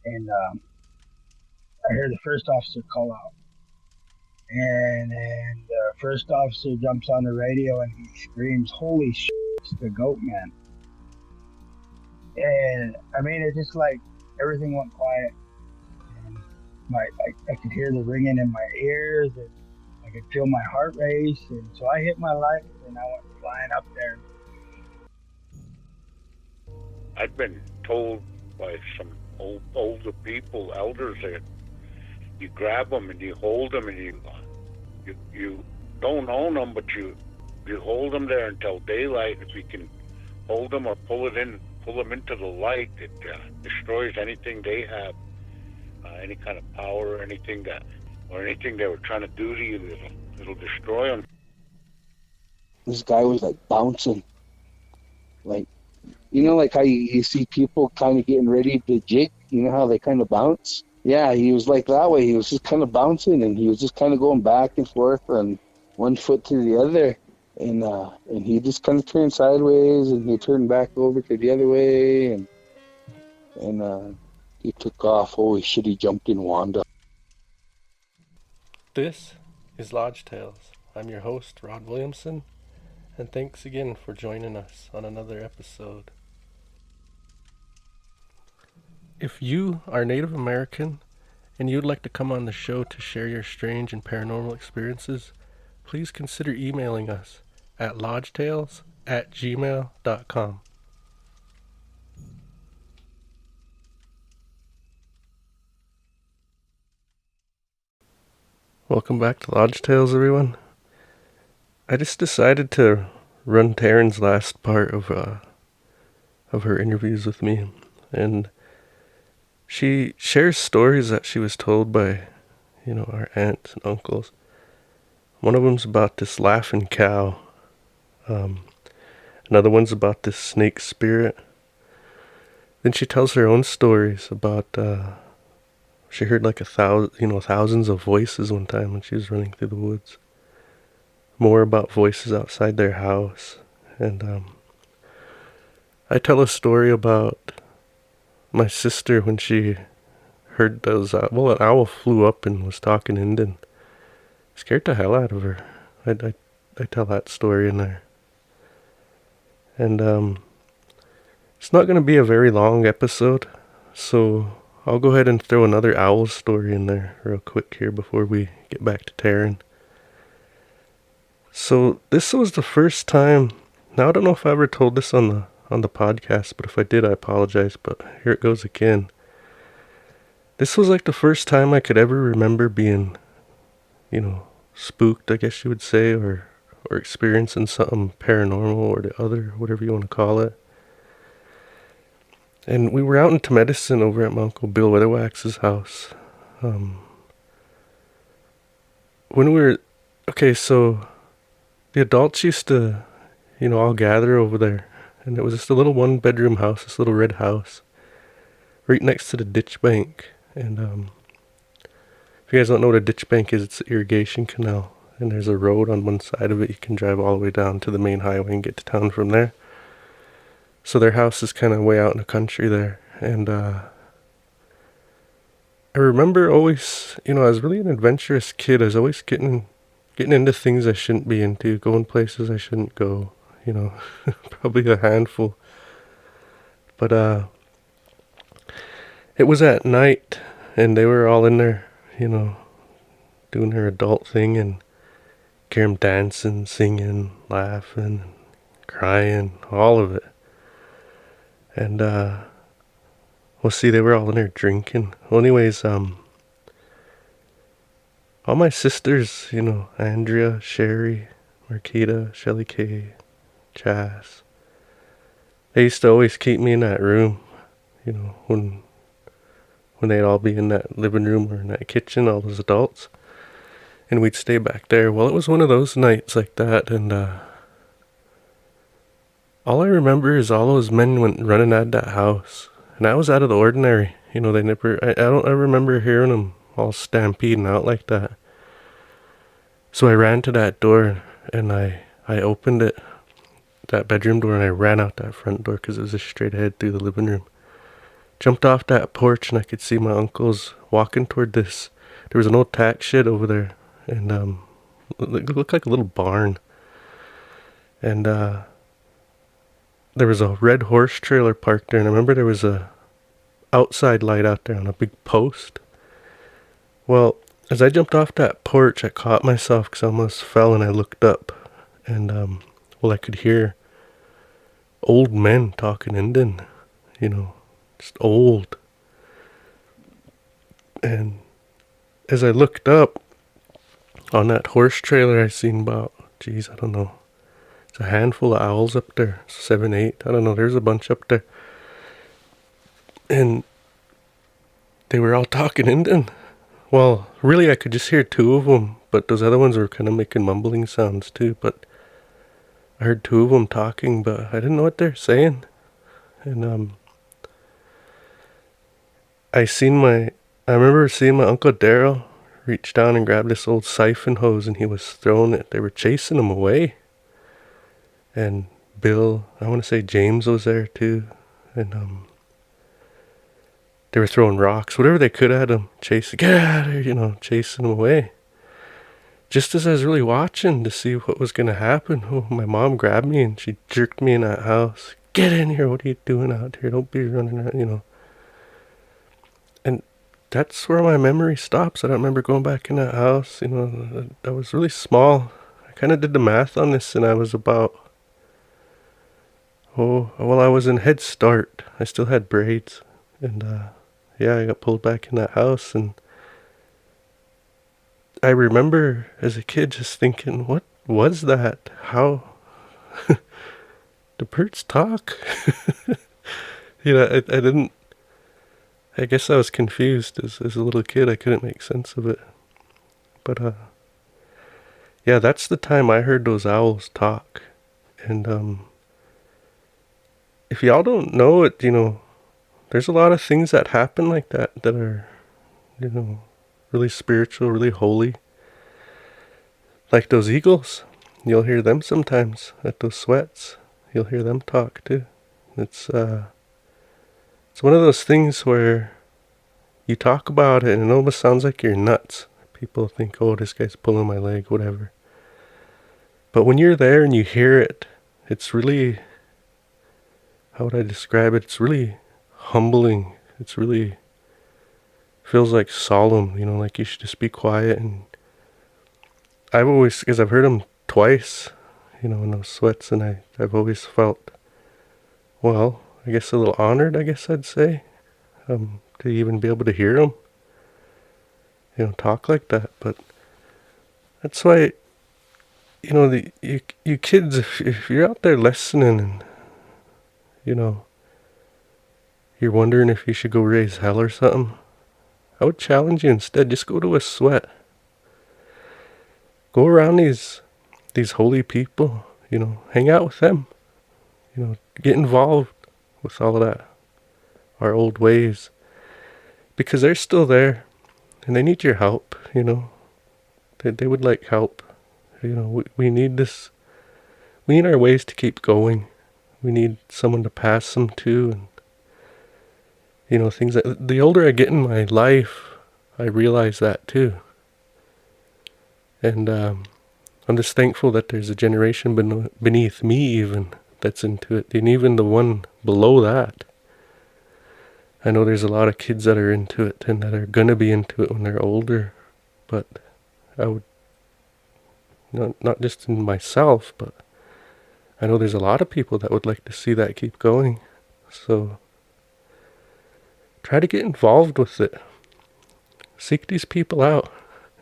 and I hear the first officer call out, and then the first officer jumps on the radio and he screams, "Holy shit, it's the goat man!" And I mean, it's just like everything went quiet, and I could hear the ringing in my ears, and I could feel my heart race, and so I hit my light and I went flying up there. I've been told by some older people, elders, that you grab them and you hold them and you don't own them, but you hold them there until daylight. If you can hold them or pull them into the light, it destroys anything they have, any kind of power or anything they were trying to do to you. It'll destroy them. This guy was like bouncing, like, you know, like how you see people kind of getting ready to jig, you know how they kind of bounce? Yeah, he was like that way. He was just kind of bouncing, and he was just kind of going back and forth on one foot to the other. And he just kind of turned sideways, and he turned back over to the other way, and he took off. Holy shit, he jumped in Wanda. This is Lodge Tales. I'm your host, Rod Williamson, and thanks again for joining us on another episode. If you are Native American and you'd like to come on the show to share your strange and paranormal experiences, please consider emailing us at lodgetales@gmail.com. Welcome back to Lodge Tales, everyone. I just decided to run Terryn's last part of her interviews with me, and she shares stories that she was told by, our aunts and uncles. One of them's about this laughing cow. Another one's about this snake spirit. Then she tells her own stories about she heard like thousands of voices one time when she was running through the woods. More about voices outside their house. And I tell a story about my sister when she heard those, an owl flew up and was talking Indian. Scared the hell out of her. I tell that story in there. And it's not going to be a very long episode, so I'll go ahead and throw another owl story in there real quick here before we get back to Terryn. So this was the first time. Now I don't know if I ever told this on the podcast, but if I did, I apologize. But here it goes again. This was like the first time I could ever remember being, spooked, I guess you would say, or experiencing something paranormal or the other, whatever you want to call it. And we were out in Medicine over at my Uncle Bill Weatherwax's house. So the adults used to, all gather over there. And it was just a little one-bedroom house, this little red house, right next to the ditch bank. And if you guys don't know what a ditch bank is, it's an irrigation canal. And there's a road on one side of it. You can drive all the way down to the main highway and get to town from there. So their house is kind of way out in the country there. And I remember always, I was really an adventurous kid. I was always getting into things I shouldn't be into, going places I shouldn't go, probably a handful. But it was at night, and they were all in there, doing their adult thing, and hear them dancing, singing, laughing, crying, all of it. And, they were all in there drinking. Well, anyways, all my sisters, Andrea, Sherry, Marquita, Shelly Kay, Chas, they used to always keep me in that room, when they'd all be in that living room or in that kitchen, all those adults, and we'd stay back there. Well, it was one of those nights like that, and, all I remember is all those men went running at that house. And that was out of the ordinary. I don't ever remember hearing them all stampeding out like that. So I ran to that door and I opened it, that bedroom door, and I ran out that front door because it was just straight ahead through the living room. jumped off that porch and I could see my uncles walking toward this. There was an old tack shed over there, and it looked like a little barn. And there was a red horse trailer parked there, and I remember there was a outside light out there on a big post. Well, as I jumped off that porch, I caught myself because I almost fell, and I looked up, and well, I could hear old men talking Indian, just old. And as I looked up on that horse trailer, I seen about, I don't know, it's a handful of owls up there, 7, 8, I don't know, there's a bunch up there. And they were all talking Indian. Well, really, I could just hear 2 of them, but those other ones were kind of making mumbling sounds too. But I heard 2 of them talking, but I didn't know what they're saying. And I remember seeing my Uncle Darrell reach down and grab this old siphon hose, and he was throwing it. They were chasing him away. And Bill, I want to say James was there too. And they were throwing rocks, whatever they could at him, chasing him away. Just as I was really watching to see what was going to happen, my mom grabbed me and she jerked me in that house. Get in here, what are you doing out here? Don't be running around, And that's where my memory stops. I don't remember going back in that house. I was really small. I kind of did the math on this, and I was about, I was in Head Start. I still had braids. And I got pulled back in that house, and I remember as a kid just thinking, what was that? How do birds talk? I didn't, I guess I was confused as a little kid. I couldn't make sense of it. But that's the time I heard those owls talk. And if y'all don't know it, there's a lot of things that happen like that are, really spiritual, really holy. Like those eagles. You'll hear them sometimes at those sweats. You'll hear them talk too. It's one of those things where you talk about it and it almost sounds like you're nuts. People think, oh, this guy's pulling my leg, whatever. But when you're there and you hear it, it's really, how would I describe it? It's really humbling. It's really feels like solemn, like you should just be quiet. And because I've heard them twice, in those sweats, and I've always felt, well, I guess a little honored, I guess I'd say, to even be able to hear them, talk like that. But that's why, you kids, if you're out there listening and, you're wondering if you should go raise hell or something, I would challenge you instead, just go to a sweat. Go around these holy people, hang out with them, get involved with all of that, our old ways, because they're still there and they need your help, they would like help. We need this, we need our ways to keep going. We need someone to pass them to, and things that, the older I get in my life, I realize that too. And I'm just thankful that there's a generation beneath me even that's into it, and even the one below that. I know there's a lot of kids that are into it and that are gonna be into it when they're older, but I would, not just in myself, but I know there's a lot of people that would like to see that keep going. So try to get involved with it. Seek these people out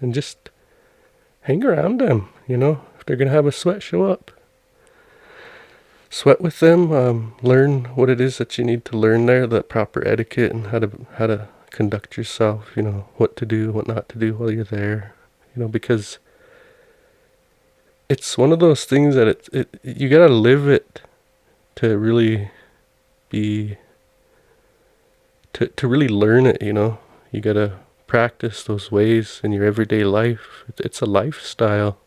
and just hang around them, if they're going to have a sweat, show up. Sweat with them, learn what it is that you need to learn there, the proper etiquette and how to conduct yourself, what to do, what not to do while you're there, because it's one of those things that you got to live it to really be, to really learn it, you got to practice those ways in your everyday life. It's a lifestyle.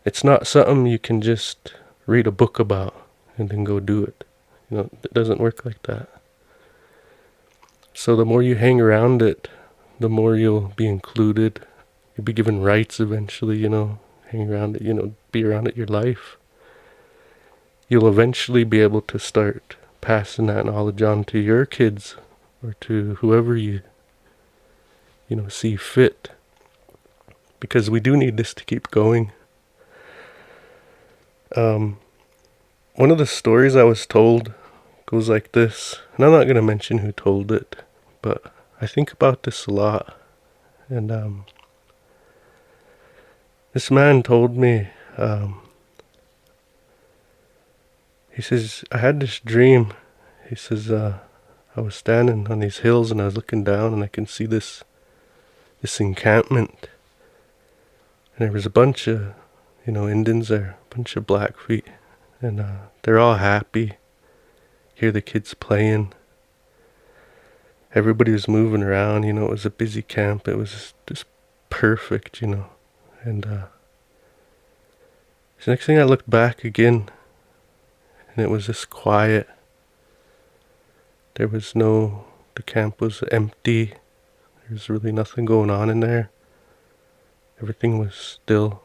It's not something you can just read a book about and then go do it. It doesn't work like that. So the more you hang around it, the more you'll be included. You'll be given rights eventually, hang around it, be around it your life. You'll eventually be able to start passing that knowledge on to your kids or to whoever you see fit. Because we do need this to keep going. One of the stories I was told goes like this, and I'm not going to mention who told it, but I think about this a lot. And this man told me, he says, I had this dream. He says, I was standing on these hills and I was looking down and I can see this encampment. And there was a bunch of, Indians there, a bunch of Blackfeet. And they're all happy. Hear the kids playing. Everybody was moving around, it was a busy camp. It was just perfect, And the next thing I looked back again, and it was just quiet. The camp was empty. There was really nothing going on in there. Everything was still.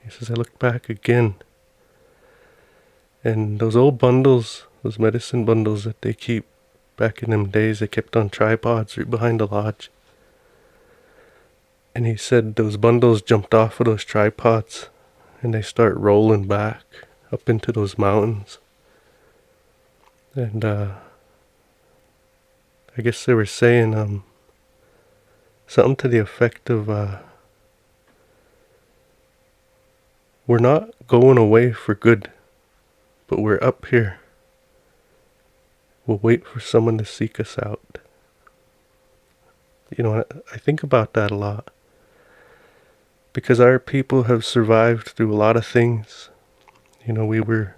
He says, I looked back again. And those old bundles, those medicine bundles that they keep back in them days, they kept on tripods right behind the lodge. And he said those bundles jumped off of those tripods and they start rolling back up into those mountains. And I guess they were saying something to the effect of we're not going away for good, but we're up here. We'll wait for someone to seek us out. I think about that a lot. Because our people have survived through a lot of things. We were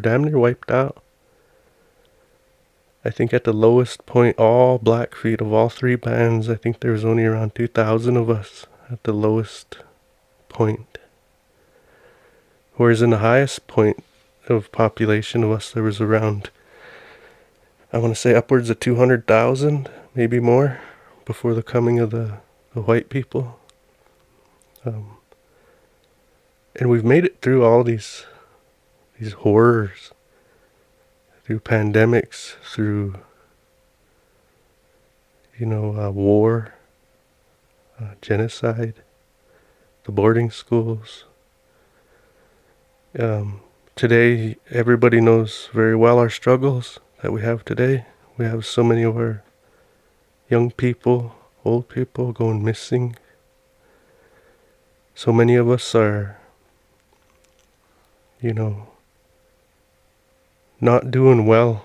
damn near wiped out. I think at the lowest point, all Blackfeet of all three bands, I think there was only around 2,000 of us at the lowest point. Whereas in the highest point of population of us, there was around, I want to say upwards of 200,000, maybe more, before the coming of the white people. And we've made it through all these horrors, through pandemics, through, war, genocide, the boarding schools. Today, everybody knows very well our struggles that we have today. We have so many of our young people, old people going missing. So many of us are, not doing well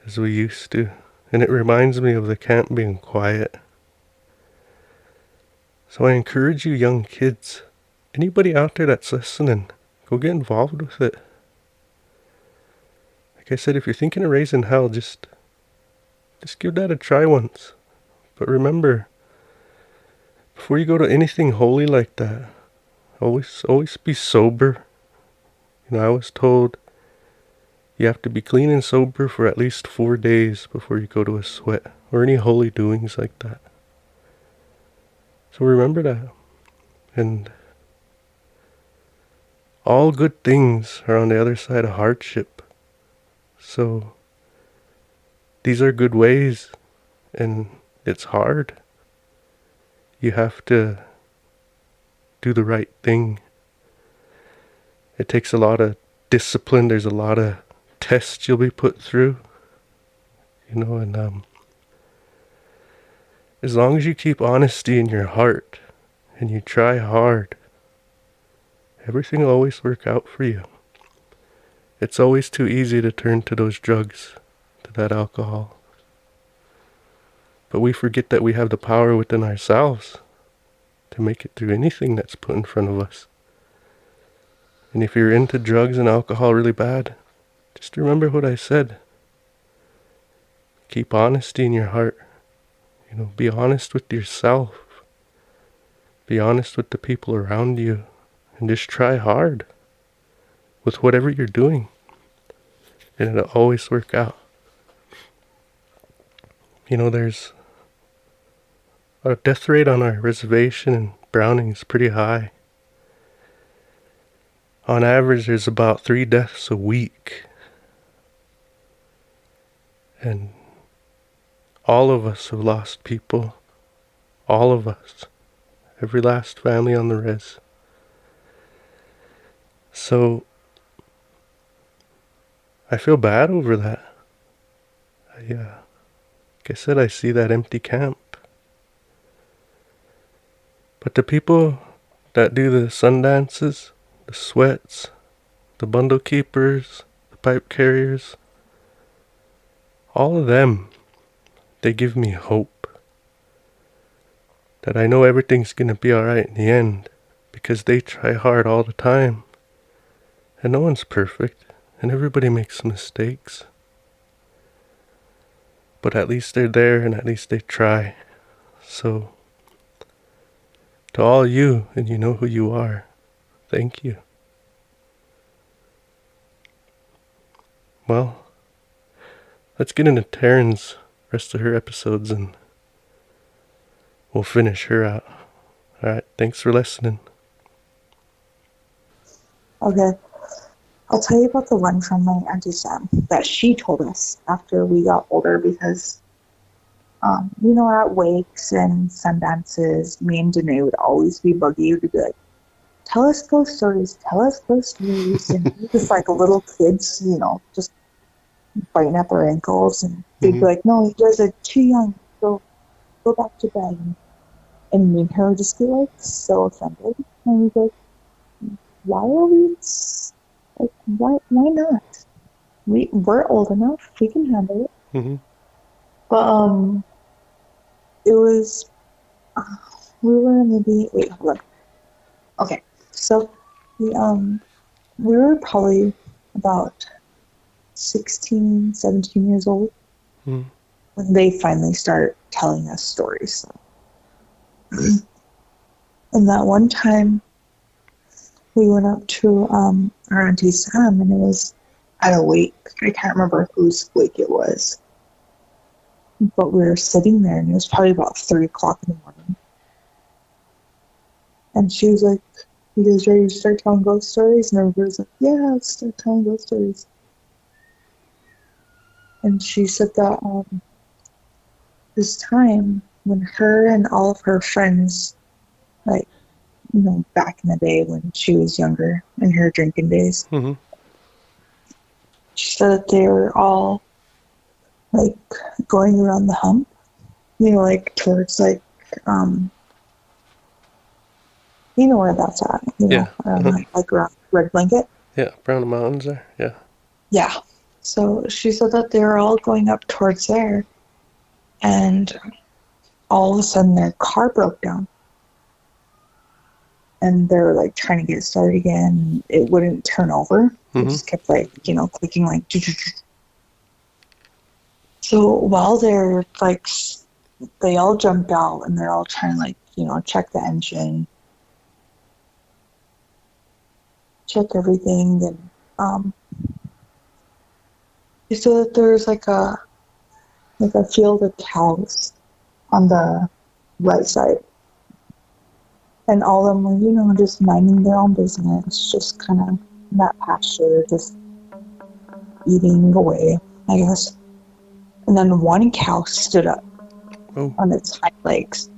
as we used to. And it reminds me of the camp being quiet. So I encourage you young kids, anybody out there that's listening, go get involved with it. Like I said, if you're thinking of raising hell, just give that a try once. But remember, before you go to anything holy like that, always be sober. I was told you have to be clean and sober for at least 4 days before you go to a sweat or any holy doings like that. So remember that. And all good things are on the other side of hardship. So these are good ways, and it's hard. You have to do the right thing. It takes a lot of discipline. There's a lot of tests you'll be put through. And as long as you keep honesty in your heart and you try hard, everything will always work out for you. It's always too easy to turn to those drugs, to that alcohol. But we forget that we have the power within ourselves to make it through anything that's put in front of us. And if you're into drugs and alcohol really bad, just remember what I said. Keep honesty in your heart. Be honest with yourself. Be honest with the people around you. And just try hard with whatever you're doing. And it'll always work out. There's our death rate on our reservation in Browning is pretty high. On average, there's about 3 deaths a week. And all of us have lost people. All of us. Every last family on the res. So, I feel bad over that. Like I said, I see that empty camp. But the people that do the sun dances, the sweats, the bundle keepers, the pipe carriers, all of them, they give me hope. That I know everything's gonna be alright in the end, because they try hard all the time. And no one's perfect, and everybody makes mistakes. But at least they're there, and at least they try. So, to all you, and you know who you are, thank you. Well, let's get into Terryn's rest of her episodes and we'll finish her out. Alright, thanks for listening. Okay. I'll tell you about the one from my Auntie Sam that she told us after we got older because, at wakes and sun dances, me and Danae would always be buggy. We'd be like, tell us ghost stories. And we just like little kids, just biting at their ankles. And they'd be like, no, you guys are too young. Go back to bed. And me and her would just be like so offended. And we'd be like, why are we... Like, why not? We're old enough. We can handle it. Mm-hmm. But, it was... we were maybe... Wait, hold on. Okay, so we were probably about 16, 17 years old when they finally started telling us stories. And that one time, we went up to our Auntie Sam, and it was at a wake. I can't remember whose wake it was. But we were sitting there, and it was probably about 3 o'clock in the morning. And she was like, you guys ready to start telling ghost stories? And everybody was like, yeah, let's start telling ghost stories. And she said that this time, when her and all of her friends, like, back in the day when she was younger, in her drinking days. Mm-hmm. She said that they were all, like, going around the hump, like, towards, like, you know where that's at, around, like, around Red Blanket. Yeah, around the mountains there, yeah. Yeah. So she said that they were all going up towards there, and all of a sudden their car broke down. And they were, like, trying to get started again. It wouldn't turn over. It just kept, like, clicking, like... So while they're, like... They all jumped out, and they're all trying to, like, check the engine. Check everything. And, they said that there's, like a field of cows on the right side. And all of them were, just minding their own business, just kind of in that pasture, just eating away, I guess. And then one cow stood up on its hind legs,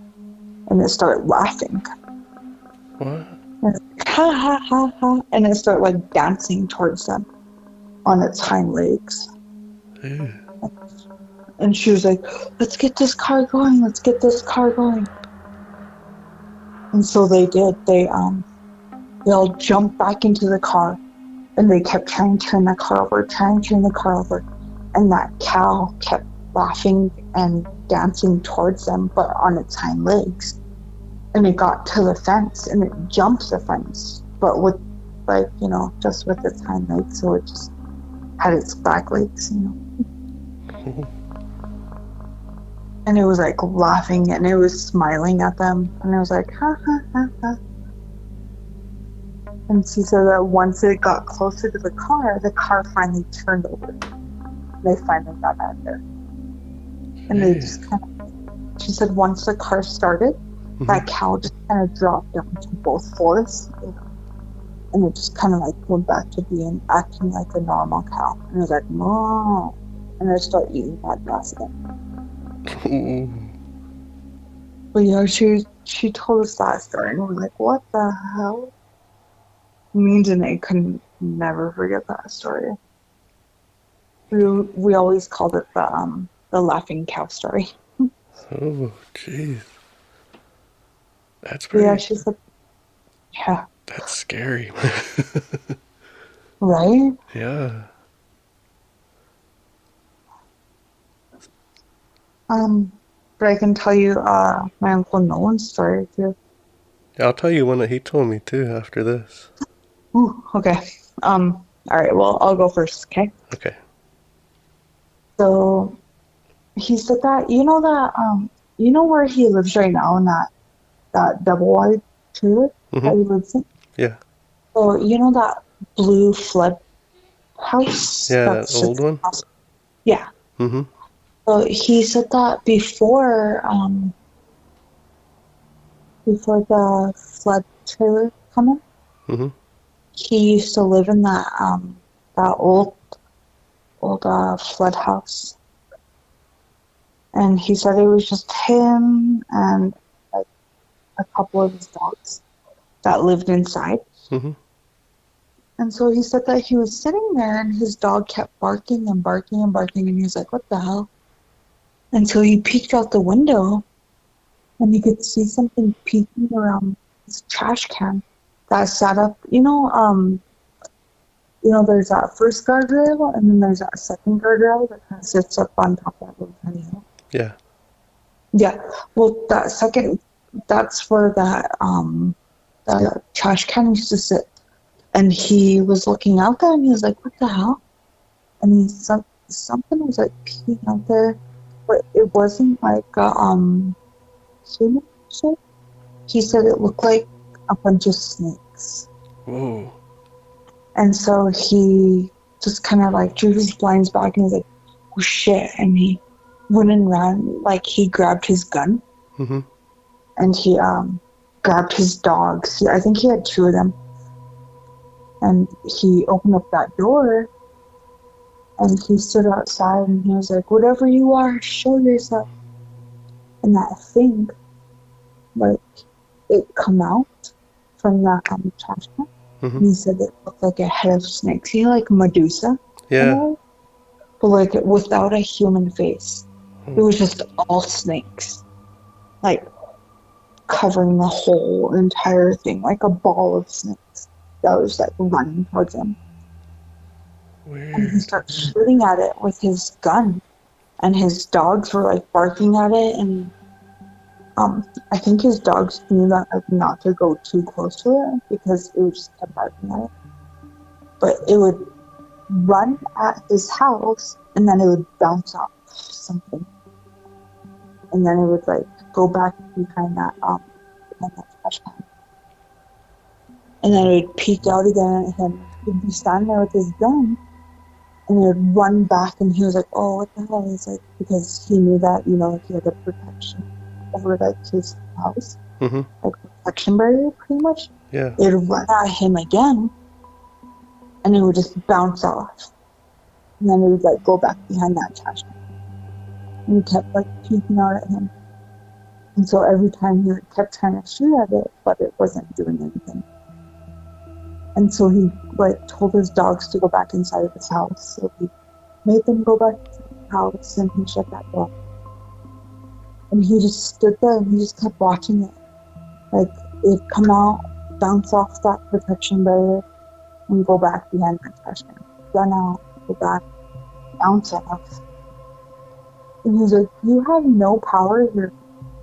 and it started laughing. What? And ha, ha, ha, ha. And it started, like, dancing towards them on its hind legs. Ew. And she was like, let's get this car going. And so they did. They all jumped back into the car, and they kept trying to turn the car over, and that cow kept laughing and dancing towards them, but on its hind legs. And it got to the fence, and it jumped the fence, but with, like, just with its hind legs, so it just had its back legs, And it was, like, laughing, and it was smiling at them. And it was like, ha, ha, ha, ha. And she said that once it got closer to the car finally turned over. They finally got out of there. And they just kind of, she said once the car started, that cow just kind of dropped down to both fours. And it just kind of like went back to being acting like a normal cow. And it was like, no. And I started eating that grass again. But yeah, she told us that story, and we're like, what the hell? Me and Janae couldn't never forget that story. We always called it the laughing cow story. Oh, jeez. That's pretty. Yeah, she said, yeah. That's scary. Right? Yeah. But I can tell you my Uncle Nolan's story too. I'll tell you one that he told me too after this. Ooh, okay. All right, well, I'll go first, okay? Okay. So he said that you know where he lives right now in that double wide trailer that he lives in? Yeah. So you know that blue flood house? Yeah, that old one? Yeah. Mm-hmm. So he said that before the flood trailer coming, he used to live in that old flood house. And he said it was just him and like a couple of his dogs that lived inside. And so he said that he was sitting there and his dog kept barking and barking and barking, and he was like, what the hell? And so he peeked out the window and he could see something peeking around his trash can that sat up, there's that first guardrail and then there's that second guardrail that kind of sits up on top of that little tiny hill. Yeah. Yeah. Well, that's where that trash can used to sit. And he was looking out there and he was like, what the hell? And something was like peeking out there, but it wasn't like a human shape. He said it looked like a bunch of snakes. Whoa. And so he just kind of like drew his blinds back and was like, oh shit. And he went and ran, like he grabbed his gun. And he grabbed his dogs. I think he had 2 of them. And he opened up that door and he stood outside and he was like, whatever you are, show yourself. And that thing, like, it come out from that trash can. And he said it looked like a head of snakes. You know, like Medusa? Yeah. But like without a human face. It was just all snakes. Like covering the whole entire thing, like a ball of snakes that was like running towards him. Weird. And he started shooting at it with his gun. And his dogs were like barking at it, and I think his dogs knew that like not to go too close to it because it would just keep barking at it. But it would run at his house and then it would bounce off something. And then it would like go back behind that trash can. And then it would peek out again at him. He'd be standing there with his gun and it would run back and he was like, oh, what the hell? He's like, because he knew that, he had a protection over like his house. Like protection barrier pretty much. Yeah. It would run at him again and it would just bounce off. And then it would like go back behind that trash can. And he kept like peeking out at him. And so every time he kept trying to shoot at it, but it wasn't doing anything. And so he like told his dogs to go back inside of his house. So he made them go back to the house and he shut that door. And he just stood there and he just kept watching it. Like it'd come out, bounce off that protection barrier, and go back behind that trash can. Run out, go back, bounce off. And he's like, you have no power here.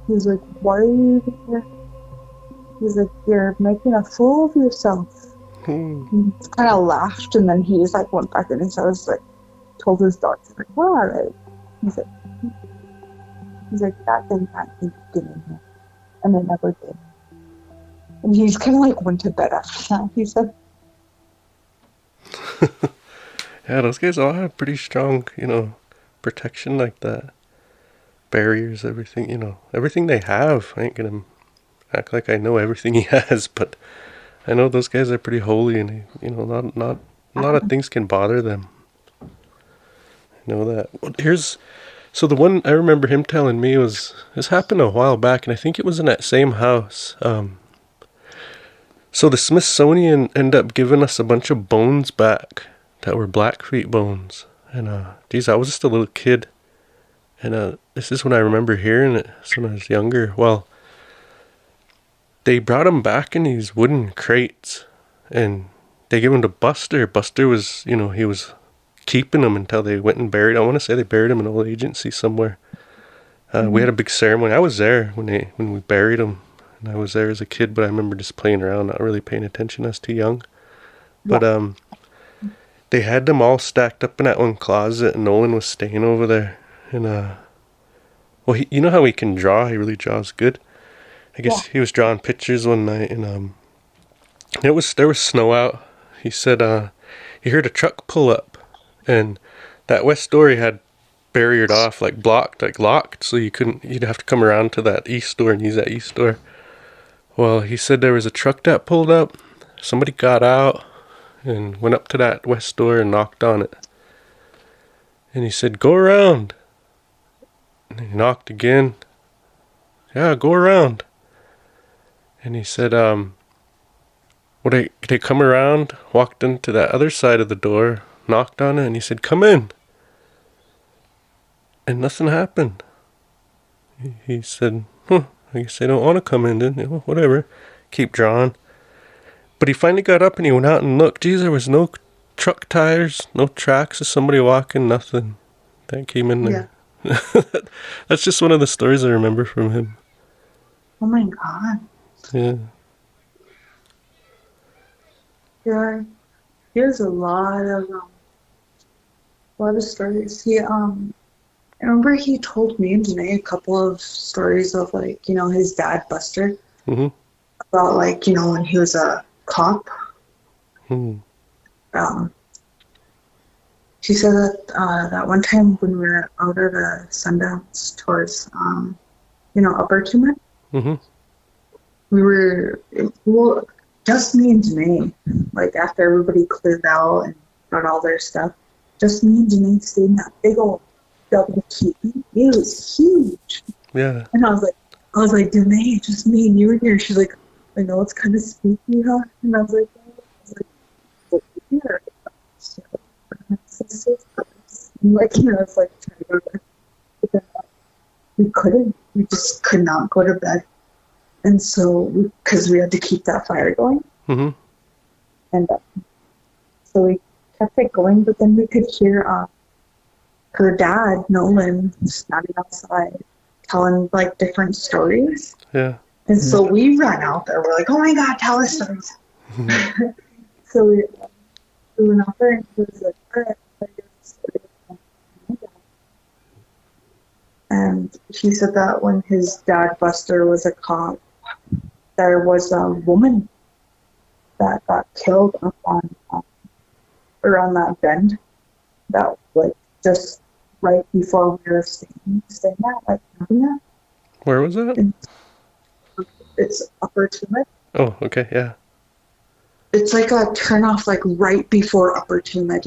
He's like, why are you here? He's like, you're making a fool of yourself. He kind of laughed and then he just like went back in his house, like told his dogs, like, we're alright. He's like, that thing can't keep getting here. And it never did. And he just kind of like went to bed after that, he said. Yeah, those guys all have pretty strong, protection like that. barriers, everything, everything they have. I ain't gonna act like I know everything he has, but I know those guys are pretty holy, and not a lot of things can bother them. I know that. So the one I remember him telling me this happened a while back, and I think it was in that same house. So the Smithsonian ended up giving us a bunch of bones back that were Blackfeet bones, and geez, I was just a little kid, and this is when I remember hearing it. So when I was younger, well, they brought them back in these wooden crates, and they gave them to Buster. Buster was, he was keeping them until they went and buried. I want to say they buried them in an old agency somewhere. We had a big ceremony. I was there when we buried them, and I was there as a kid. But I remember just playing around, not really paying attention. I was too young. But they had them all stacked up in that one closet, and Nolan was staying over there. And well, you know how he can draw? He really draws good. I guess he was drawing pictures one night, and there was snow out. He said he heard a truck pull up, and that west door he had barriered off, like blocked, like locked, so you'd have to come around to that east door and use that east door. Well, he said there was a truck that pulled up. Somebody got out and went up to that west door and knocked on it. And he said, "Go around." And he knocked again. "Yeah, go around." And he said, they come around, walked into that other side of the door, knocked on it, and he said, "Come in." And nothing happened. He said, I guess they don't want to come in, then. Whatever. Keep drawing. But he finally got up and he went out and looked. Geez, there was no truck tires, no tracks of somebody walking, nothing that came in there. Yeah. That's just one of the stories I remember from him. Oh my God. Yeah. Here's a lot of stories. I remember he told me and Janae a couple of stories of his dad Buster, about when he was a cop. She said that one time when we were out at a Sundance towards Upper Tumut, we were just me and Janae. After everybody cleared out and got all their stuff, just me and Janae stayed in that big old double teepee. It was huge. Yeah. And I was like, Janae, just me and you in here. She's like, I know it's kind of spooky, huh? And I was like, here. It's like trying to go to bed. But then we just could not go to bed. And so, because we had to keep that fire going. And so we kept it going, but then we could hear her dad, Nolan, standing outside telling different stories. Yeah. And so we ran out there. We're like, "Oh my God, tell us stories." So we went out there and he was like, "All right, I'll tell you a story." And he said that when his dad, Buster, was a cop, there was a woman that got killed up on around that bend, that just right before we were staying at that. Where was that? It's Upper Tumut. Oh, okay, yeah. It's a turnoff right before Upper Tumut,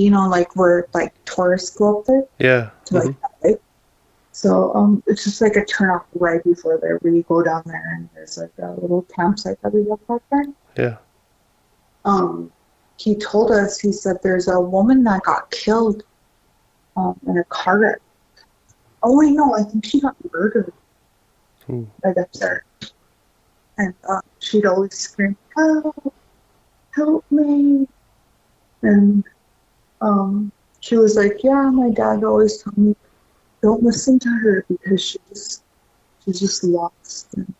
where tourists go up there. Yeah. To that lake. So it's just a turnoff right before there, where you go down there and there's a little campsite that we have back there. Yeah. He told us, he said there's a woman that got killed in a car wreck. Oh wait, no, I think she got murdered. Right up there. And she'd always scream, "Help! Help me!" And she was like, "Yeah, my dad always told me, don't listen to her because she's just lost. And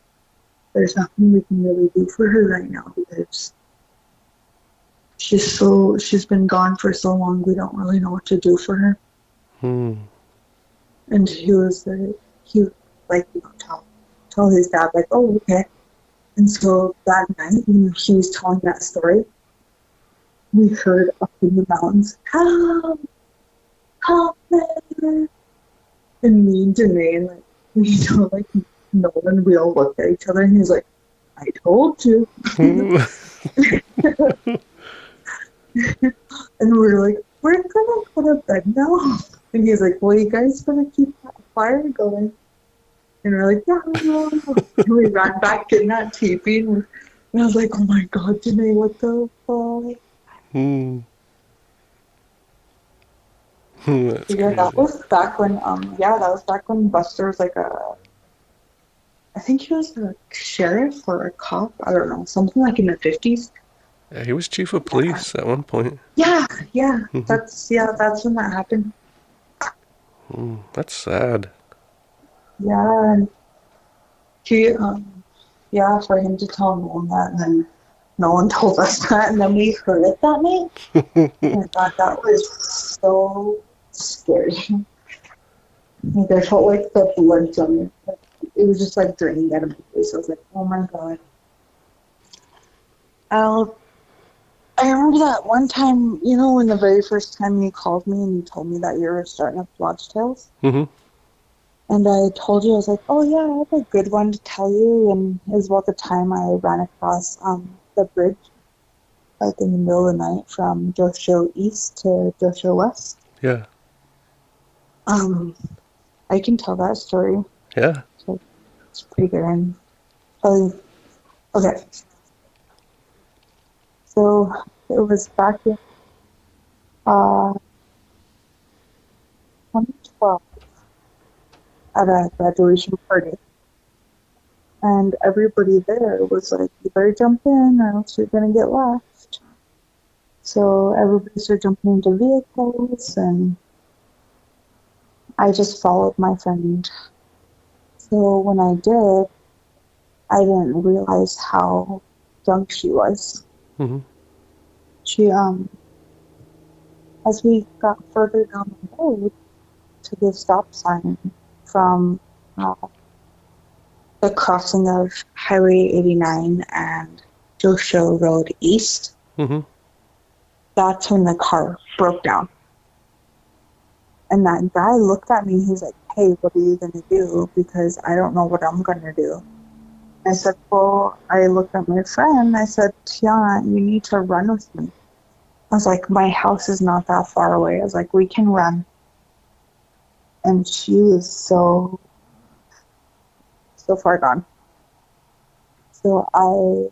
there's nothing we can really do for her right now because she's been gone for so long. We don't really know what to do for her." And he was tell his dad "Oh, okay." And so that night when he was telling that story, we heard up in the mountains, "Help! Help me!" And me and Janae like Nolan, we all looked at each other and he was like, I told you. And we were like, we're gonna go to bed now. And he's like, well, you guys gonna keep that fire going. And we're like, yeah. And we ran back in that teepee. And I was like, oh my God, Janae, what the fuck? That's Yeah, that crazy. was back when, that was back when Buster was like I think he was a sheriff or a cop. I don't know, something like in the 50s. Yeah, he was chief of police at one point. Yeah, Mhm. that's when that happened. That's sad. Yeah, and he, for him to tell Nolan that, and then no one told us that, and then we heard it that night. And I thought that was so scary. Like, I felt like the blood coming. It was just like draining out of my face. I was like, oh my God. I remember that one time, when the very first time you called me and you told me that you were starting up Lodge Tales. Mm-hmm. And I told you, I was like, oh yeah, I have a good one to tell you. And it was about the time I ran across the bridge, like in the middle of the night from Joshua East to Joshua West. Yeah. I can tell that story. Yeah. So it's pretty good. And okay. So it was back in 2012 at a graduation party. And everybody there was like, you better jump in or else you're going to get left. So everybody started jumping into vehicles and I just followed my friend. So when I did, I didn't realize how drunk she was. Mm-hmm. She, as we got further down the road to the stop sign from the crossing of Highway 89 and Joshua Road East, that's when the car broke down. And that guy looked at me, he's like, hey, what are you going to do? Because I don't know what I'm going to do. I said, well, I looked at my friend, I said, Tiana, you need to run with me. I was like, my house is not that far away. I was like, we can run. And she was so far gone. So I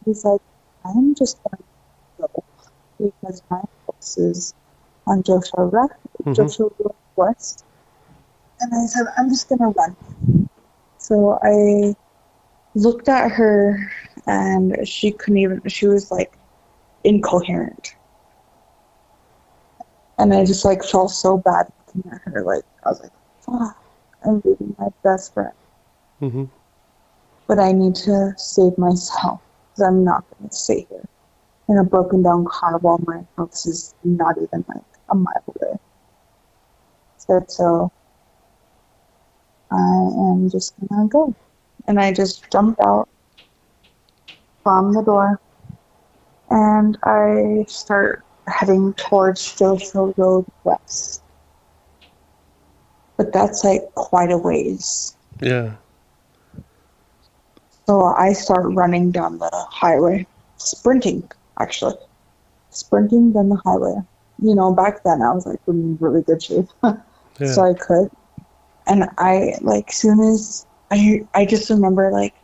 was like, I'm just going to go because my house is on Joshua Road West. And I said, I'm just going to run. So I looked at her and she was like incoherent. And I just like felt so bad looking at her. Like, I was like, fuck, I'm leaving my best friend. Mm-hmm. But I need to save myself because I'm not going to stay here in a broken down car while my house is not even like a mile away. So I am just going to go. And I just jumped out from the door and I start heading towards Joshua Road West. But that's like quite a ways. Yeah. So I start running down the highway, sprinting down the highway. Back then I was like in really good shape. Yeah. So I could. And I, like, soon as I just remember, like,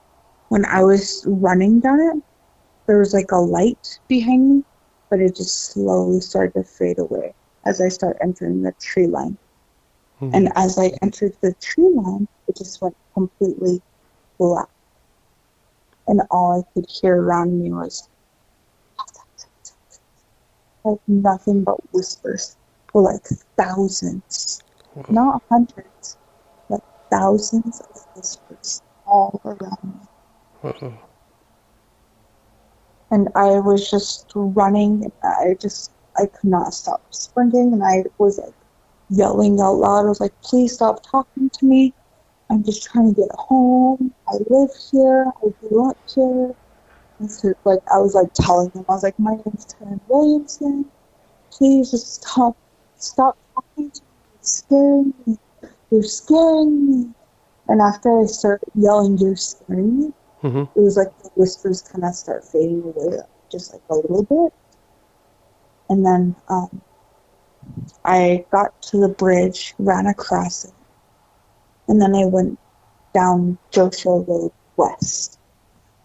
when I was running down it, there was like a light behind me, but it just slowly started to fade away as I start entering the tree line. Mm-hmm. And as I entered the tree line, it just went completely black. And all I could hear around me was like nothing but whispers for like thousands, not hundreds, like thousands of whispers all around me. Uh-oh. And I was just running. I could not stop sprinting, and I was like yelling out loud. I was like, "Please stop talking to me. I'm just trying to get home. I live here. I grew up here." And so, like, I was like telling them, I was like, "My name's Terryn Williamson. Please just stop talking to me. You're scaring me. You're scaring me." And after I start yelling, "You're scaring me," Mm-hmm. it was like the whispers kind of start fading away, just like a little bit. And then I got to the bridge, ran across it, and then I went down Joshua Road West.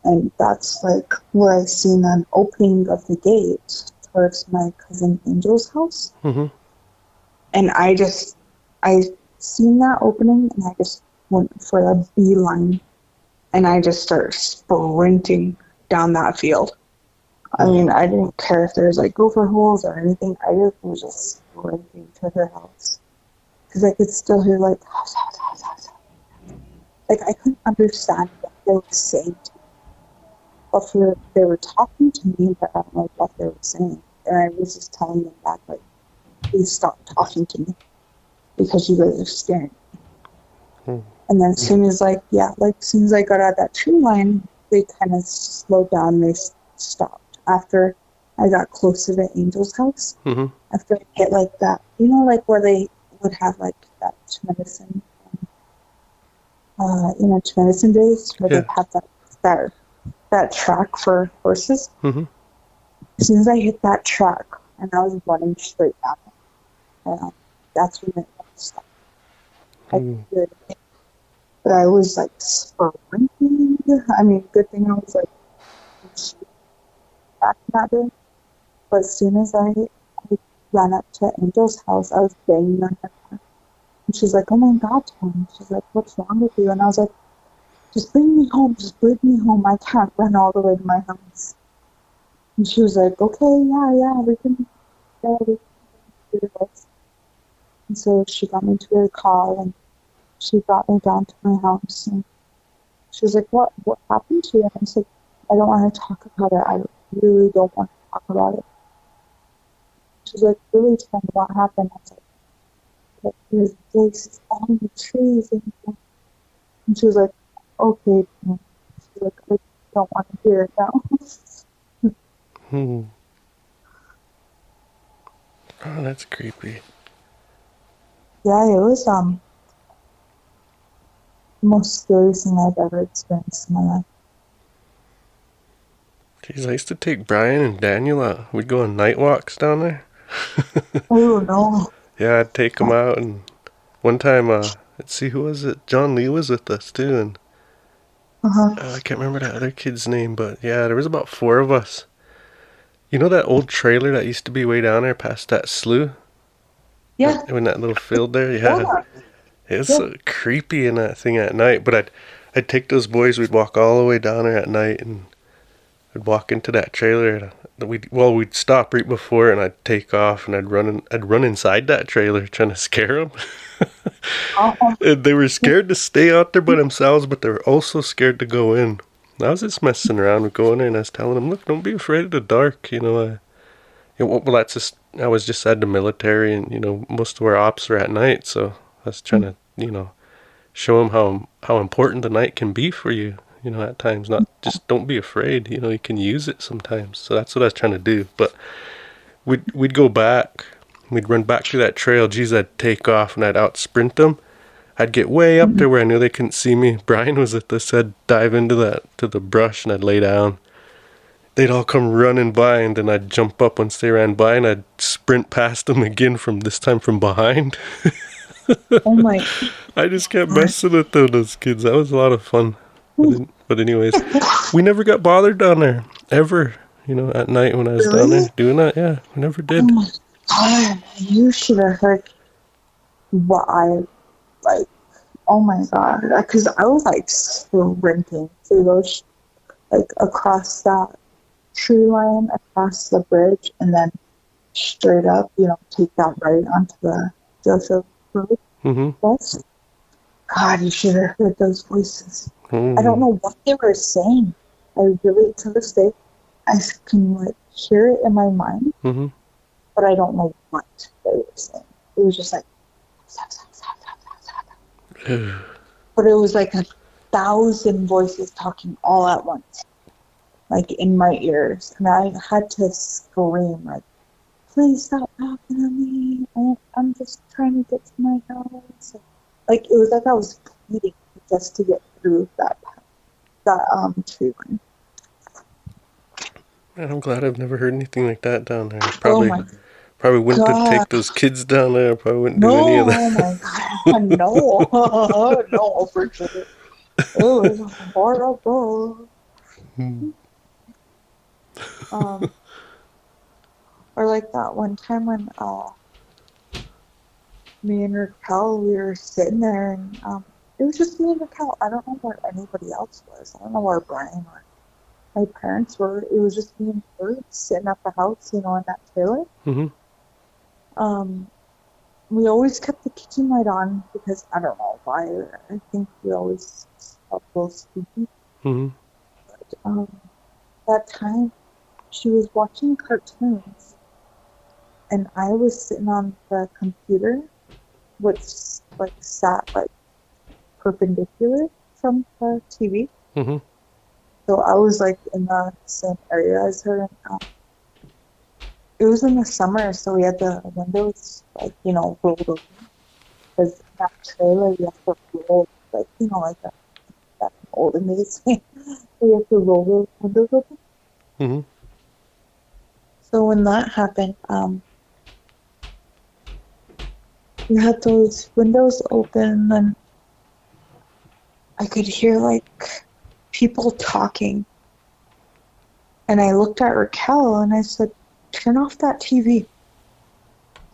And that's like where I seen an opening of the gate towards my cousin Angel's house. Mm-hmm. And I seen that opening, and I just went for a beeline, and I just started sprinting down that field. I mean, I didn't care if there's like gopher holes or anything. I just was just sprinting to her house because I could still hear like, like I couldn't understand what they were saying to me. But they were talking to me, but I don't know what they were saying. And I was just telling them back, like, please stop talking to me because you guys are scaring me. And then as soon as I got out that tree line, they kind of slowed down. They stopped. After I got close to the Angel's house, after I hit like that, like where they would have like that medicine, medicine days where they have that track for horses. As soon as I hit that track, and I was running straight down, that's when it stopped. But I was like sprinting. I mean, good thing I was like back that day. But as soon as I ran up to Angel's house, I was banging on her door. And she's like, "Oh my God, Tom." She's like, "What's wrong with you?" And I was like, "Just bring me home. Just bring me home. I can't run all the way to my house." And she was like, "Okay, we can do this." And so she got me to her car, and she brought me down to my house. And she was like, What happened to you?" And I said, "I don't want to talk about it. I really don't want to talk about it." She's like, "Really, tell me what happened." I was like, "There's voices on the trees." And she was like, "Okay." She's like, "I don't want to hear it now." Oh, that's creepy. Yeah, it was the most scariest thing I've ever experienced in my life. Jeez, I used to take Brian and Daniel out. We'd go on night walks down there. Oh no. Yeah, I'd take them out, and one time, let's see, who was it? John Lee was with us too, and I can't remember that other kid's name, but yeah, there was about 4 of us. You know that old trailer that used to be way down there past that slough? Yeah. In that little field there? Yeah. It's so creepy in that thing at night, but I'd take those boys, we'd walk all the way down there at night, and I'd walk into that trailer, and we'd stop right before it, and I'd take off, and I'd run inside that trailer trying to scare them. And they were scared to stay out there by themselves, but they were also scared to go in. I was just messing around with going in, and I was telling them, "Look, don't be afraid of the dark, that's just, I was just at the military, and, most of our ops are at night, so I was trying to, show them how important the night can be for you, at times. Not just don't be afraid, you can use it sometimes." So that's what I was trying to do. But we'd go back, we'd run back through that trail. Geez, I'd take off and I'd out sprint them. I'd get way up there where I knew they couldn't see me. Brian was at this. I'd dive into the brush, and I'd lay down. They'd all come running by, and then I'd jump up once they ran by, and I'd sprint past them again, this time from behind. Oh my. I just kept messing with those kids. That was a lot of fun. But anyways, we never got bothered down there, ever. At night when I was down there doing that. Yeah, we never did. Oh my God. You should have heard what I like. Oh my God. Because I was like sprinting through those, like across that tree line, across the bridge, and then straight up, take that right onto the Joseph Road. Yes. God, you should have heard those voices. I don't know what they were saying. I really, to this day, I can hear it in my mind, but I don't know what they were saying. It was just like, but it was like 1,000 voices talking all at once, like in my ears, and I had to scream like, "Please stop talking to me. I'm just trying to get to my house." Like it was like I was pleading just to get through that tree line. Man, I'm glad I've never heard anything like that down there. Oh my Probably wouldn't god! take those kids down there. Probably wouldn't do any No, of that. oh my god, no, no, for sure. It was horrible. Or like that one time when me and Raquel, we were sitting there, and it was just me and Raquel. I don't know where anybody else was. I don't know where Brian or my parents were. It was just me and her sitting at the house, in that trailer. We always kept the kitchen light on because I don't know why. I think we always felt a little spooky. But that time, she was watching cartoons, and I was sitting on the computer, which sat perpendicular from the TV. So I was in the same area as her. And, it was in the summer, so we had the windows rolled open. Because that trailer, you have to roll back in olden days. So you have to roll those windows open. So when that happened, we had those windows open, and I could hear people talking. And I looked at Raquel and I said, "Turn off that TV."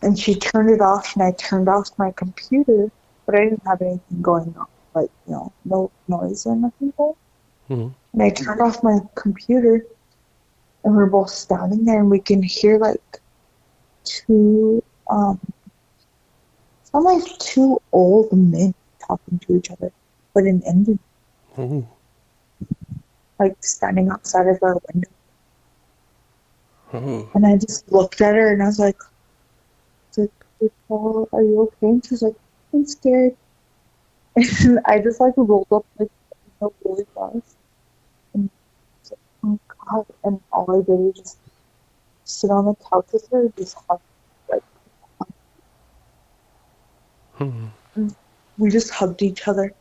And she turned it off, and I turned off my computer, but I didn't have anything going on, no noise or nothing going. And I turned off my computer, and we're both standing there, and we can hear two two old men talking to each other, but in Indian. Standing outside of our window. And I just looked at her, and I was like, "Are you okay?" And she was like, "I'm scared." And I just rolled up really fast. And I was like, "Oh god!" And all I did was just sit on the couch with her, and just hug. We just hugged each other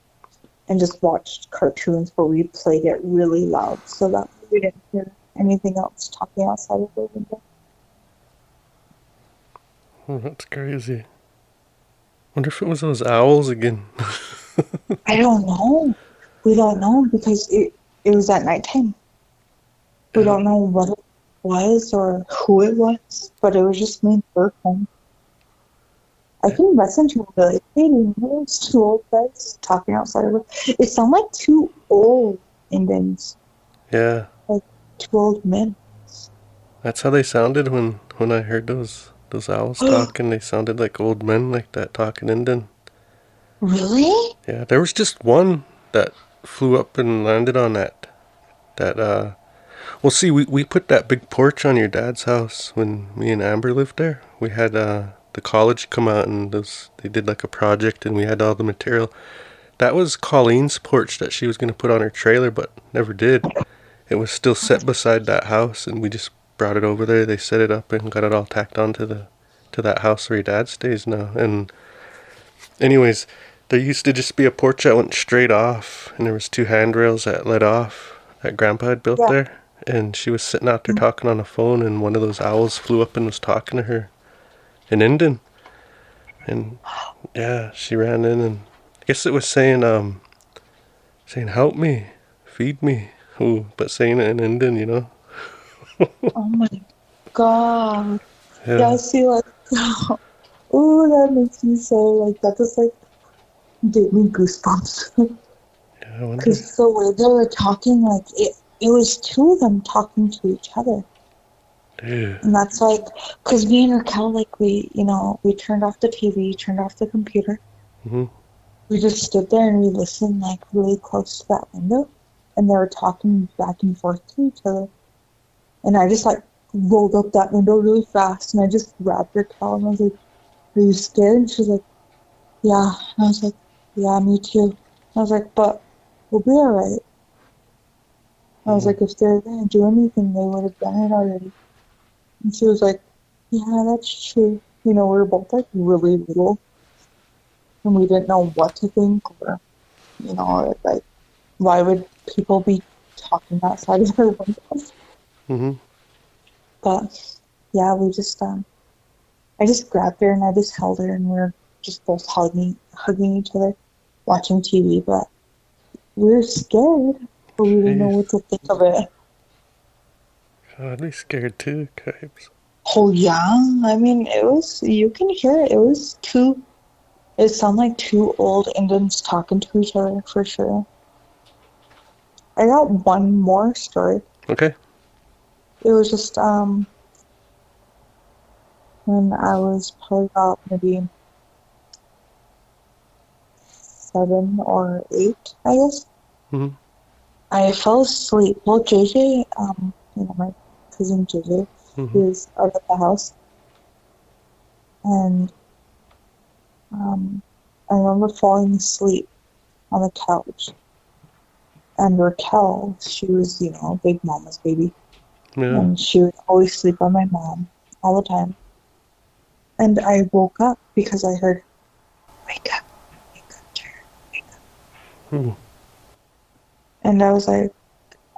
and just watched cartoons, but we played it really loud so that we didn't hear anything else talking outside of the window. Oh, that's crazy. Wonder if it was those owls again. I don't know. We don't know because it was at nighttime. We don't know what it was or who it was, but it was just me and her home. I can listen to them be like, "Hey, those two old guys talking outside of it." It sounded like two old Indians. Yeah. Two old men. That's how they sounded when I heard those owls talking. They sounded like old men like that talking Indian. Really? Yeah, there was just one that flew up and landed on that well, see, we put that big porch on your dad's house when me and Amber lived there. We had the college come out, and they did a project, and we had all the material. That was Colleen's porch that she was going to put on her trailer, but never did. It was still set beside that house, and we just brought it over there. They set it up and got it all tacked onto to that house where your dad stays now. And anyways, there used to just be a porch that went straight off, and there was two handrails that led off that Grandpa had built there. And she was sitting out there talking on the phone, and one of those owls flew up and was talking to her in Indian. And yeah, she ran in, and I guess it was saying "Help me, feed me," but saying it in Indian, Oh my god. Yeah. I see oh, that makes me so that just gave me goosebumps. Yeah, because the way they were talking, it was two of them talking to each other. Dude. And that's because me and Raquel, we turned off the TV, turned off the computer. We just stood there and we listened really close to that window, and they were talking back and forth to each other. And I just rolled up that window really fast, and I just grabbed Raquel and I was like, "Are you scared?" And she was like, "Yeah." And I was like, "Yeah, me too." And I was like, "But we'll be alright." I was like, "If they're gonna do anything, they would have done it already." And she was like, "Yeah, that's true." We were both really little, and we didn't know what to think or like, why would people be talking outside of their windows? Mm-hmm. But yeah, I just grabbed her and I just held her and we were just both hugging each other, watching TV. But we were scared, but we didn't know Jeez. what to think of it. I'd be scared too, Cripes. Oh yeah, I mean, you can hear it. It sounded like two old Indians talking to each other for sure. I got one more story. Okay. It was just when I was probably about maybe 7 or 8, I guess. Mm-hmm. I fell asleep. Well, JJ, my cousin JJ, Mm-hmm. he was out at the house, and I remember falling asleep on the couch. And Raquel, she was, big mama's baby. Yeah. And she would always sleep on my mom all the time. And I woke up because I heard, wake up, Terryn, wake up. Ooh. And I was like,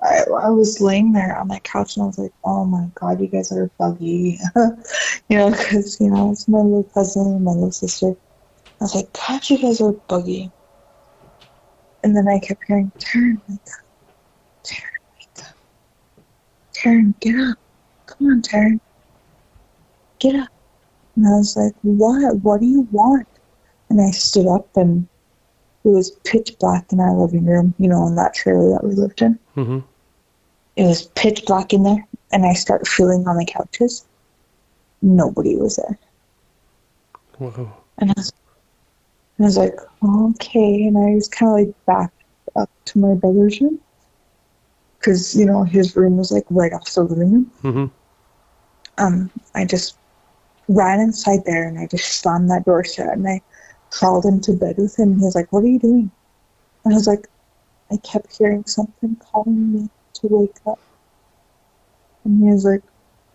I was laying there on that couch and I was like, oh my God, you guys are buggy. Because, it's my little cousin and my little sister. I was like, God, you guys are buggy. And then I kept hearing, Terryn, wake up. Terryn, wake up. Terryn, get up. Come on, Terryn. Get up. And I was like, what? What do you want? And I stood up and it was pitch black in our living room, in that trailer that we lived in. Mm-hmm. It was pitch black in there. And I started feeling on the couches. Nobody was there. Whoa. And I was like, okay. And I was kind of like back up to my brother's room. Because, his room was like right off the living room. Mm-hmm. I just ran inside there and I just slammed that door shut and I crawled into bed with him. And he was like, what are you doing? And I was like, I kept hearing something calling me to wake up. And he was like,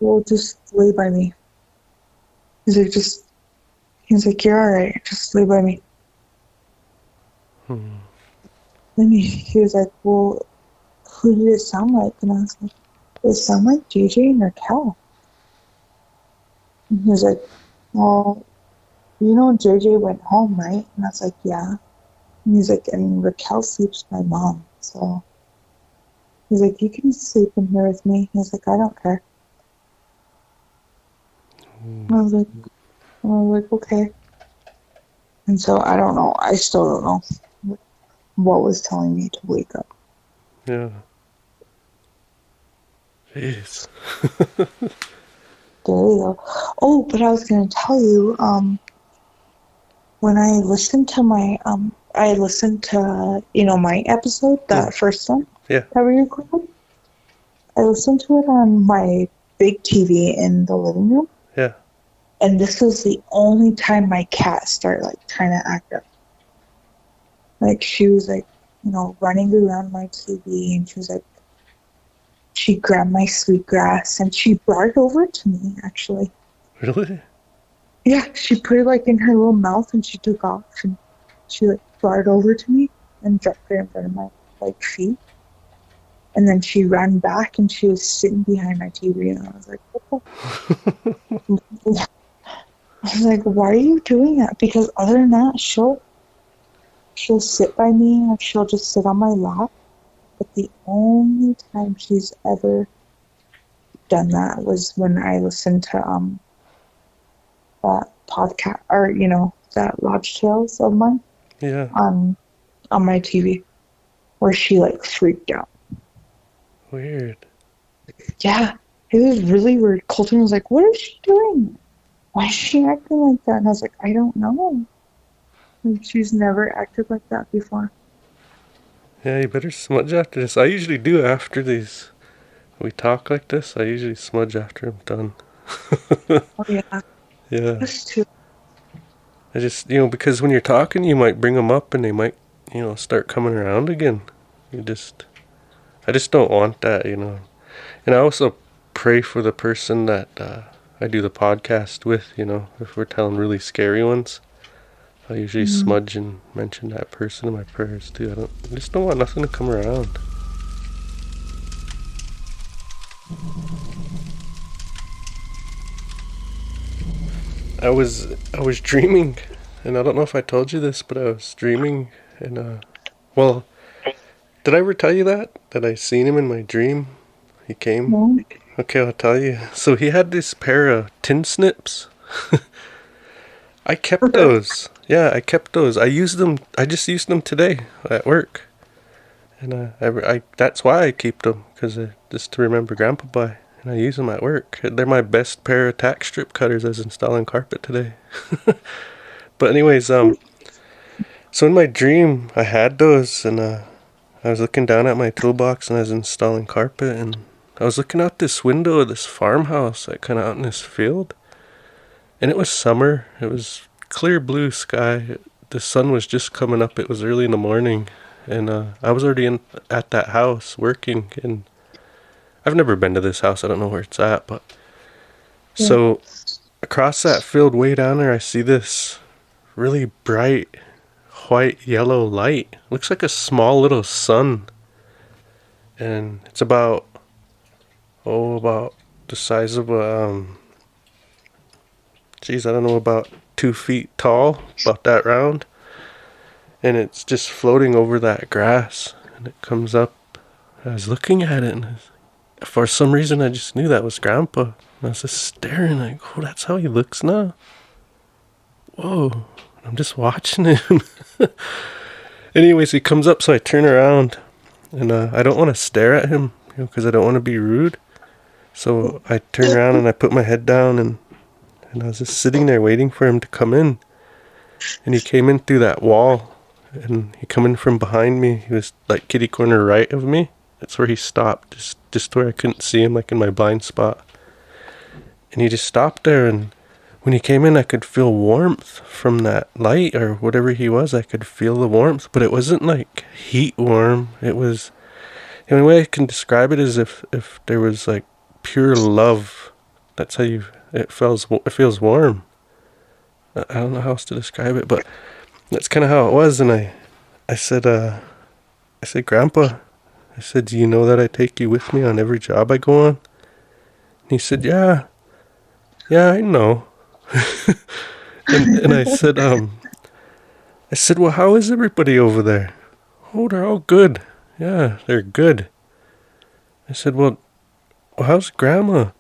well, just lay by me. He's like, you're all right. Just lay by me. Then he was like, well, who did it sound like? And I was like, it sounded like JJ and Raquel. And he was like, well, JJ went home, right? And I was like, yeah. And he's like, and Raquel sleeps with my mom. So he's like, you can sleep in here with me. He's like, I don't care. And I was like, okay. And so I don't know. I still don't know what was telling me to wake up. Yeah. Jeez. There you go. Oh, but I was going to tell you, when I listened to my episode, that first one that we recorded, I listened to it on my big TV in the living room. Yeah. And this was the only time my cat started, trying to act up. She was, running around my TV, and she grabbed my sweetgrass, and she brought it over to me, actually. Really? Yeah, she put it, in her little mouth, and she took off, and she, brought it over to me, and dropped it in front of my, feet. And then she ran back, and she was sitting behind my TV, and I was like, what the... I was like, why are you doing that? Because other than that, she'll sit by me, or she'll just sit on my lap. But the only time she's ever done that was when I listened to that podcast, or that Lodge Tales of mine. Yeah. On my TV, where she freaked out. Weird. Yeah, it was really weird. Colton was like, "What is she doing? Why is she acting like that?" And I was like, "I don't know. She's never acted like that before." Yeah, you better smudge after this. I usually do after these. We talk like this. I usually smudge after I'm done. Oh yeah. Yeah. That's too. I just, because when you're talking, you might bring them up and they might, start coming around again. I just don't want that, And I also pray for the person that I do the podcast with, if we're telling really scary ones. I usually smudge and mention that person in my prayers too. I just don't want nothing to come around. I was dreaming, and I don't know if I told you this, but I was dreaming, and well, did I ever tell you that I seen him in my dream? He came. No. Okay, I'll tell you. So he had this pair of tin snips. I kept those. Yeah, I kept those. I used them. I just used them today at work, and I that's why I keep them, because just to remember Grandpa by. And I use them at work. They're my best pair of tack strip cutters I was installing carpet today. But anyways, so in my dream I had those, and I was looking down at my toolbox and I was installing carpet, and I was looking out this window of this farmhouse, like kind of out in this field. And it was summer. It was clear blue sky. The sun was just coming up. It was early in the morning, and I was already at that house working, and I've never been to this house. I don't know where it's at, but so across that field way down there, I see this really bright white yellow light. Looks like a small little sun, and it's about the size of a I don't know, about 2 feet tall, about that round, and it's just floating over that grass, and it comes up. I was looking at it, and for some reason, I just knew that was Grandpa. And I was just staring, like, oh, that's how he looks now. Whoa. I'm just watching him. Anyways, he comes up, so I turn around. And I don't want to stare at him, because I don't want to be rude. So I turn around and I put my head down, and I was just sitting there waiting for him to come in. And he came in through that wall. And he come in from behind me. He was like kitty corner right of me. That's where he stopped, just where I couldn't see him, like in my blind spot. And he just stopped there, and when he came in, I could feel warmth from that light, or whatever he was. I could feel the warmth, but it wasn't like heat warm. It was, the only way I can describe it is if there was like pure love. That's how it feels warm. I don't know how else to describe it, but that's kind of how it was. And I said, Grandpa, I said, do you know that I take you with me on every job I go on? And he said, yeah, I know. and I said, well, how is everybody over there? Oh, they're all good. Yeah, they're good. I said, well, how's Grandma?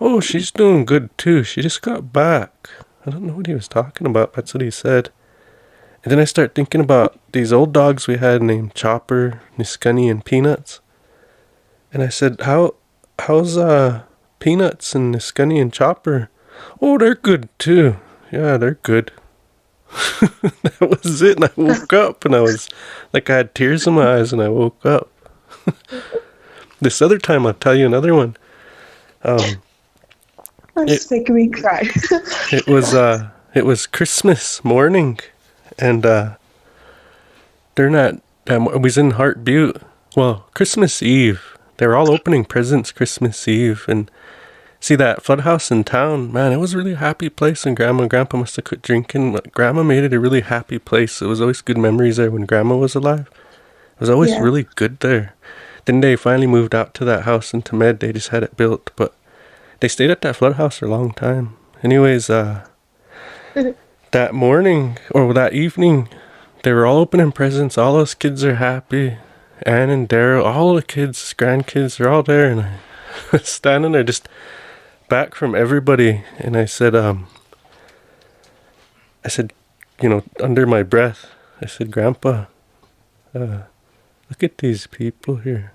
Oh, she's doing good too. She just got back. I don't know what he was talking about. That's what he said. And then I start thinking about these old dogs we had named Chopper, Niscunny, and Peanuts. And I said, how's Peanuts and Niscunny and Chopper? Oh, they're good too. Yeah, they're good. That was it. And I woke up, and I was like, I had tears in my eyes, and I woke up. This other time, I'll tell you another one. It's making me cry. It was Christmas morning. And during that, I was in Hart Butte. Well, Christmas Eve. They were all opening presents Christmas Eve. And see that flood house in town, man, it was a really happy place. And Grandma and Grandpa must have quit drinking. But Grandma made it a really happy place. It was always good memories there when Grandma was alive. It was always really good there. Then they finally moved out to that house in Temed. They just had it built. But they stayed at that flood house for a long time. Anyways, that morning, or that evening, they were all opening presents. All those kids are happy. Ann and Daryl, all the kids, grandkids, they're all there. And I was standing there just back from everybody. And I said, under my breath, I said, Grandpa, look at these people here.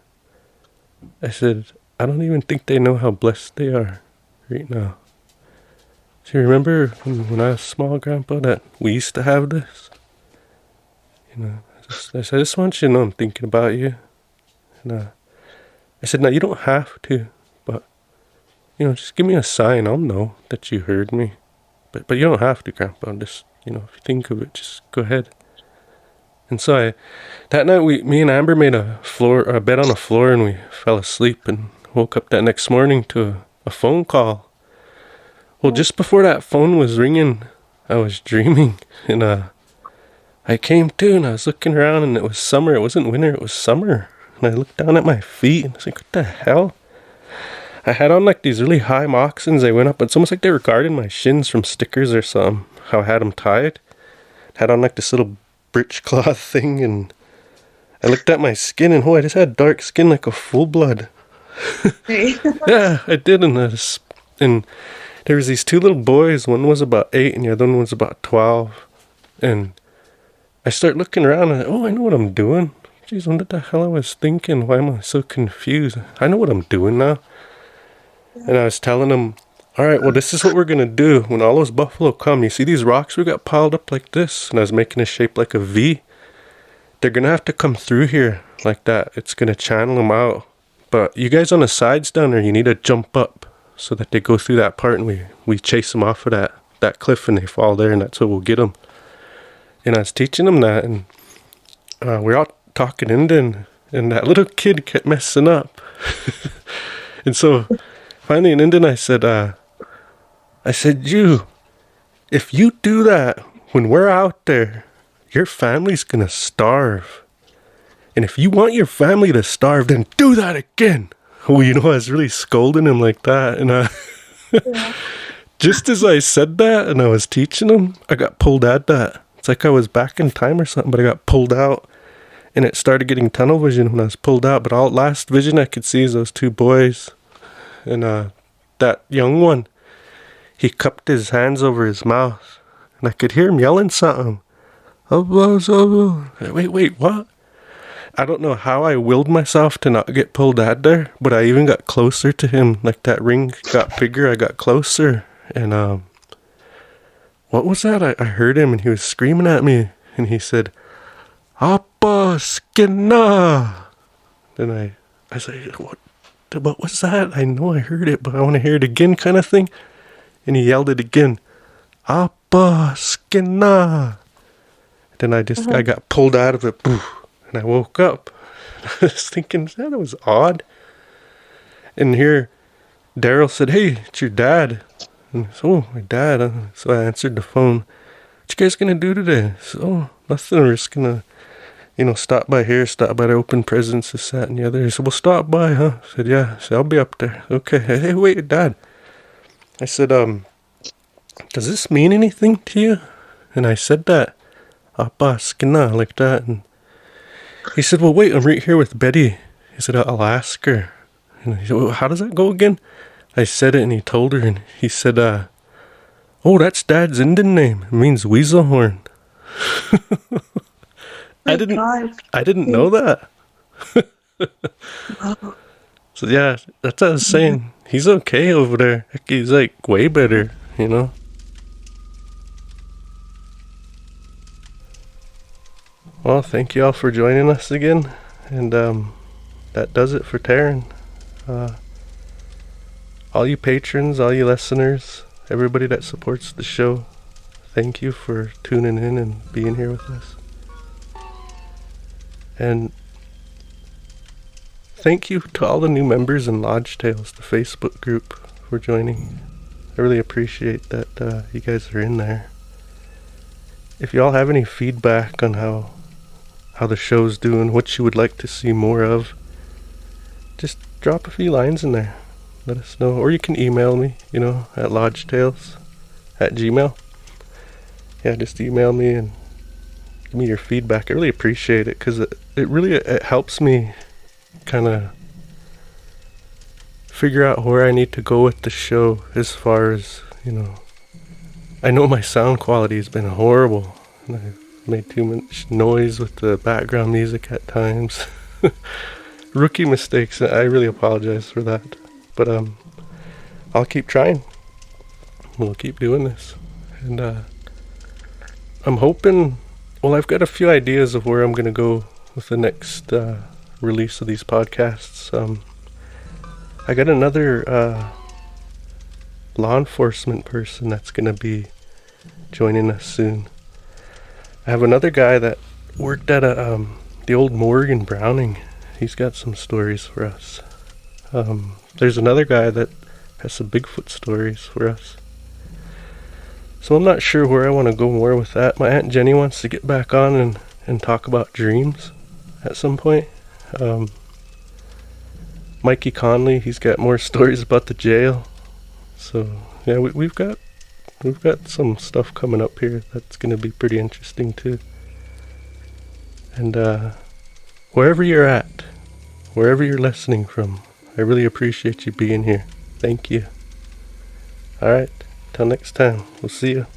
I said, I don't even think they know how blessed they are right now. Do you remember when I was small, Grandpa, that we used to have this? I said, I just want you to know I'm thinking about you. And I said, no, you don't have to, but, just give me a sign. I'll know that you heard me. But you don't have to, Grandpa. Just, if you think of it, just go ahead. And so that night, me and Amber made a bed on the floor, and we fell asleep and woke up that next morning to a phone call. Well, just before that phone was ringing, I was dreaming, and I came to and I was looking around and it was summer. It wasn't winter, it was summer. And I looked down at my feet and I was like, what the hell? I had on like these really high moccasins. They went up. It's almost like they were guarding my shins from stickers or something. How I had them tied. Had on like this little breech cloth thing, and I looked at my skin and I just had dark skin like a full blood. Yeah, I did. And there was these two little boys. One was about 8 and the other one was about 12. And I start looking around and I know what I'm doing. Jeez, what the hell I was thinking? Why am I so confused? I know what I'm doing now. And I was telling them, all right, well, this is what we're going to do. When all those buffalo come, you see these rocks we got piled up like this? And I was making a shape like a V. They're going to have to come through here like that. It's going to channel them out. But you guys on the sides down there, you need to jump up so that they go through that part and we chase them off of that cliff and they fall there, and that's what we'll get them. And I was teaching them that, and we're all talking Indian, and that little kid kept messing up. And so finally in Indian I said, you, if you do that when we're out there, your family's gonna starve. And if you want your family to starve, then do that again. Well, I was really scolding him like that. And just as I said that and I was teaching him, I got pulled at that. It's like I was back in time or something, but I got pulled out. And it started getting tunnel vision when I was pulled out. But all last vision I could see is those two boys. And that young one, he cupped his hands over his mouth. And I could hear him yelling something. Wait, what? I don't know how I willed myself to not get pulled out there, but I even got closer to him. Like that ring got bigger, I got closer. And what was that? I heard him and he was screaming at me. And he said, Appa Skinna. And I said, what was that? I know I heard it, but I want to hear it again kind of thing. And he yelled it again. Appa Skinna. Then I got pulled out of it. And I woke up. I was thinking, that was odd. And here, Daryl said, hey, it's your dad. And I said, oh, my dad. So I answered the phone. What you guys going to do today? I said, oh, nothing. We're just going to, stop by here, stop by the open presents, this, that, and the other. He said, well, stop by, huh? I said, yeah. I said, I'll be up there. Okay. Hey, wait, Dad. I said, does this mean anything to you? And I said that. Appa Skina, like that. And he said, well, wait, I'm right here with Betty. He said, I'll ask her. And he said, well, how does that go again? I said it and he told her, and he said, oh, that's Dad's Indian name. It means weasel horn. I didn't know that. So yeah, that's what I was saying. He's okay over there. He's like way better, Well, thank you all for joining us again. And that does it for Terryn. All you patrons, all you listeners, everybody that supports the show, thank you for tuning in and being here with us. And thank you to all the new members in Lodge Tales, the Facebook group, for joining. I really appreciate that you guys are in there. If you all have any feedback on how the show's doing, what you would like to see more of, just drop a few lines in there. Let us know. Or you can email me, at lodgetales@gmail.com. Yeah, just email me and give me your feedback. I really appreciate it, because it really helps me kind of figure out where I need to go with the show, as far as, I know my sound quality has been horrible. I've made too much noise with the background music at times. Rookie mistakes. I really apologize for that. But I'll keep trying. We'll keep doing this. And I'm hoping, I've got a few ideas of where I'm going to go with the next release of these podcasts. I got another law enforcement person that's going to be joining us soon. I have another guy that worked at the old morgue in Browning. He's got some stories for us. There's another guy that has some Bigfoot stories for us. So I'm not sure where I want to go more with that. My Aunt Jenny wants to get back on and talk about dreams at some point. Mikey Conley, he's got more stories about the jail. So yeah, we've got some stuff coming up here that's going to be pretty interesting too. And wherever you're at, wherever you're listening from, I really appreciate you being here. Thank you. All right, till next time, we'll see you.